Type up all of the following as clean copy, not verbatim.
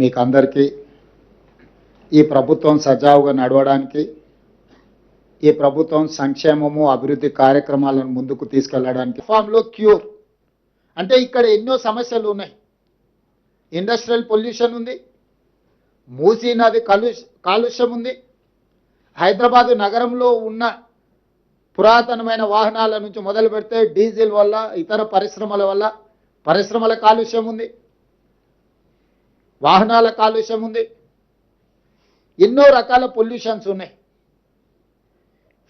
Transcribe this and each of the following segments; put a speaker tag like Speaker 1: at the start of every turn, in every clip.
Speaker 1: మీకు అందరికీ ఈ ప్రభుత్వం సజావుగా నడవడానికి, ఈ ప్రభుత్వం సంక్షేమము అభివృద్ధి కార్యక్రమాలను ముందుకు తీసుకెళ్లడానికి ఫామ్లో క్యూర్ అంటే ఇక్కడ ఎన్నో సమస్యలు ఉన్నాయి. ఇండస్ట్రియల్ పొల్యూషన్ ఉంది, మూసీ నది కాలుష్యం ఉంది, హైదరాబాదు నగరంలో ఉన్న పురాతనమైన వాహనాల నుంచి మొదలు పెడితే డీజిల్ వల్ల ఇతర పరిశ్రమల కాలుష్యం ఉంది, వాహనాల కాలుష్యం ఉంది, ఎన్నో రకాల పొల్యూషన్స్ ఉన్నాయి.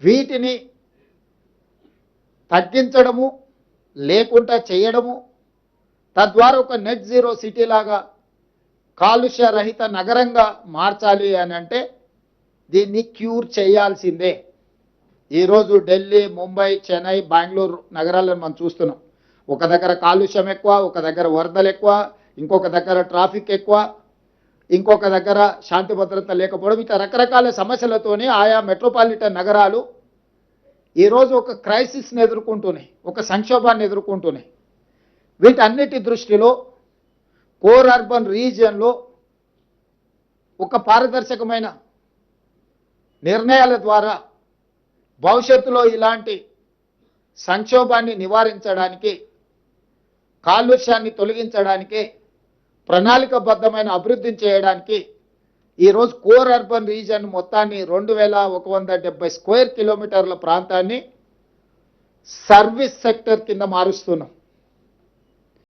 Speaker 1: వీటిని తగ్గించడము లేకుండా చేయడము, తద్వారా ఒక నెట్ జీరో సిటీ లాగా కాలుష్య రహిత నగరంగా మార్చాలి అని అంటే దీన్ని క్యూర్ చేయాల్సిందే. ఈరోజు ఢిల్లీ, ముంబై, చెన్నై, బెంగళూరు నగరాలను మనం చూస్తున్నాం. ఒక దగ్గర కాలుష్యం ఎక్కువ, ఒక దగ్గర వరదలు ఎక్కువ, ఇంకొక దగ్గర ట్రాఫిక్ ఎక్కువ, ఇంకొక దగ్గర శాంతి భద్రత లేకపోవడం, ఇట్లా రకరకాల సమస్యలతోనే ఆయా మెట్రోపాలిటన్ నగరాలు ఈరోజు ఒక క్రైసిస్ని ఎదుర్కొంటున్నాయి, ఒక సంక్షోభాన్ని ఎదుర్కొంటున్నాయి. వీటన్నిటి దృష్టిలో కోర్ అర్బన్ రీజియన్లో ఒక పారదర్శకమైన నిర్ణయాల ద్వారా భవిష్యత్తులో ఇలాంటి సంక్షోభాన్ని నివారించడానికి, కాలుష్యాన్ని తొలగించడానికి, ప్రణాళికబద్ధమైన అభివృద్ధిని చేయడానికి ఈరోజు కోర్ అర్బన్ రీజియన్ మొత్తాన్ని 2170 స్క్వేర్ కిలోమీటర్ల ప్రాంతాన్ని సర్వీస్ సెక్టర్ కింద మారుస్తున్నాం.